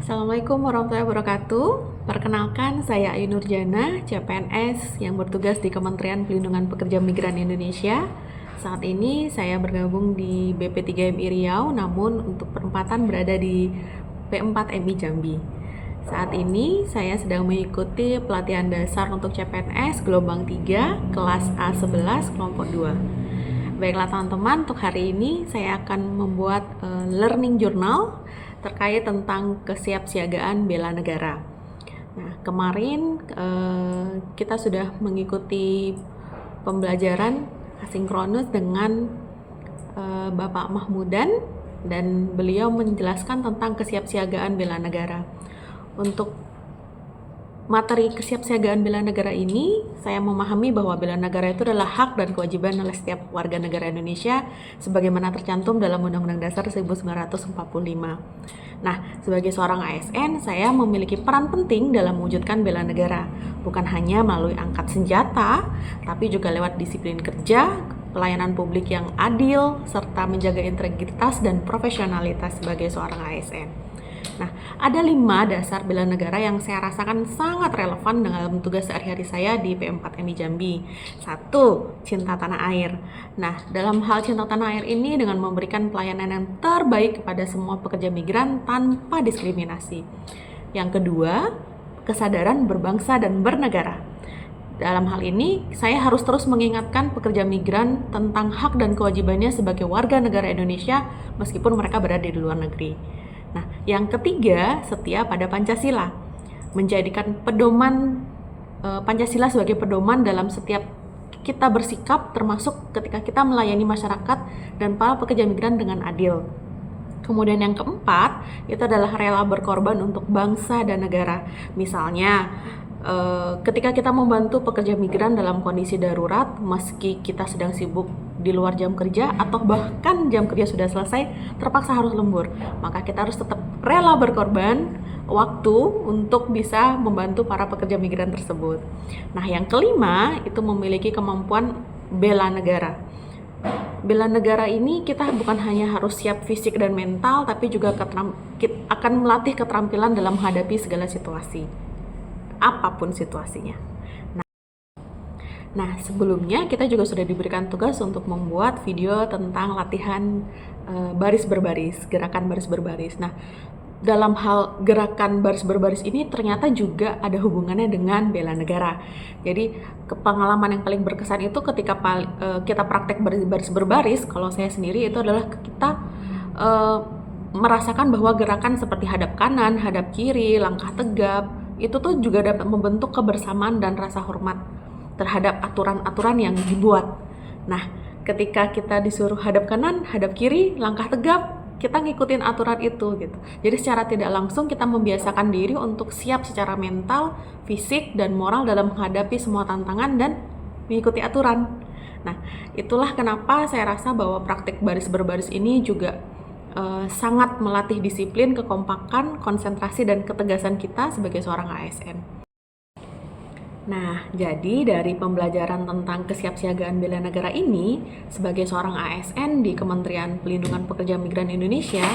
Assalamualaikum warahmatullahi wabarakatuh. Perkenalkan, saya Ayu Nurjana, CPNS yang bertugas di Kementerian Pelindungan Pekerja Migran Indonesia. Saat ini saya bergabung di BP3MI Riau, namun untuk penempatan berada di P4MI Jambi. Saat ini saya sedang mengikuti pelatihan dasar untuk CPNS gelombang 3, kelas A11, kelompok 2. Baiklah teman-teman, untuk hari ini saya akan membuat learning journal terkait tentang kesiapsiagaan bela negara. Nah, kemarin kita sudah mengikuti pembelajaran asinkronus dengan Bapak Mahmudan dan beliau menjelaskan tentang kesiapsiagaan bela negara. Untuk materi kesiapsiagaan bela negara ini, saya memahami bahwa bela negara itu adalah hak dan kewajiban oleh setiap warga negara Indonesia sebagaimana tercantum dalam Undang-Undang Dasar 1945. Nah, sebagai seorang ASN, saya memiliki peran penting dalam mewujudkan bela negara, bukan hanya melalui angkat senjata, tapi juga lewat disiplin kerja, pelayanan publik yang adil, serta menjaga integritas dan profesionalitas sebagai seorang ASN. Nah, ada 5 dasar bela negara yang saya rasakan sangat relevan dalam tugas sehari-hari saya di P4MI Jambi. 1. Cinta tanah air. Nah, dalam hal cinta tanah air ini dengan memberikan pelayanan yang terbaik kepada semua pekerja migran tanpa diskriminasi. Yang kedua, kesadaran berbangsa dan bernegara. Dalam hal ini, saya harus terus mengingatkan pekerja migran tentang hak dan kewajibannya sebagai warga negara Indonesia meskipun mereka berada di luar negeri. Nah, yang ketiga, setia pada Pancasila. Menjadikan pedoman Pancasila sebagai pedoman dalam setiap kita bersikap, termasuk ketika kita melayani masyarakat dan para pekerja migran dengan adil. Kemudian yang keempat, itu adalah rela berkorban untuk bangsa dan negara. Misalnya, ketika kita membantu pekerja migran dalam kondisi darurat, meski kita sedang sibuk di luar jam kerja atau bahkan jam kerja sudah selesai, terpaksa harus lembur, maka kita harus tetap rela berkorban waktu untuk bisa membantu para pekerja migran tersebut. Nah, yang kelima itu memiliki kemampuan bela negara. Bela negara ini kita bukan hanya harus siap fisik dan mental, tapi juga akan melatih keterampilan dalam menghadapi segala situasi, apapun situasinya. Nah, sebelumnya kita juga sudah diberikan tugas untuk membuat video tentang latihan baris berbaris, gerakan baris berbaris. Nah, dalam hal gerakan baris berbaris ini ternyata juga ada hubungannya dengan bela negara. Jadi, pengalaman yang paling berkesan itu ketika kita praktek baris berbaris, kalau saya sendiri itu adalah kita merasakan bahwa gerakan seperti hadap kanan, hadap kiri, langkah tegap, itu tuh juga dapat membentuk kebersamaan dan rasa hormat terhadap aturan-aturan yang dibuat. Nah, ketika kita disuruh hadap kanan, hadap kiri, langkah tegap, kita ngikutin aturan itu gitu. Jadi secara tidak langsung kita membiasakan diri untuk siap secara mental, fisik, dan moral dalam menghadapi semua tantangan dan mengikuti aturan. Nah, itulah kenapa saya rasa bahwa praktik baris berbaris ini juga sangat melatih disiplin, kekompakan, konsentrasi, dan ketegasan kita sebagai seorang ASN. Nah, jadi dari pembelajaran tentang kesiapsiagaan bela negara ini, sebagai seorang ASN di Kementerian Pelindungan Pekerja Migran Indonesia,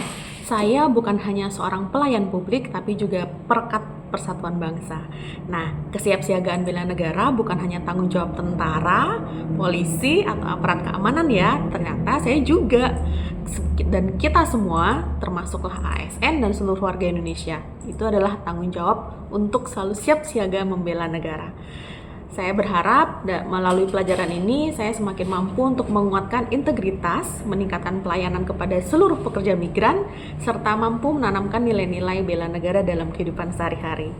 saya bukan hanya seorang pelayan publik, tapi juga perekat persatuan bangsa. Nah, kesiapsiagaan bela negara bukan hanya tanggung jawab tentara, polisi, atau aparat keamanan ya, ternyata saya juga dan kita semua, termasuklah ASN dan seluruh warga Indonesia, itu adalah tanggung jawab untuk selalu siap siaga membela negara. Saya berharap melalui pelajaran ini saya semakin mampu untuk menguatkan integritas, meningkatkan pelayanan kepada seluruh pekerja migran, serta mampu menanamkan nilai-nilai bela negara dalam kehidupan sehari-hari.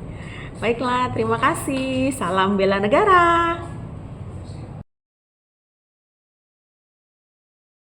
Baiklah, terima kasih. Salam bela negara.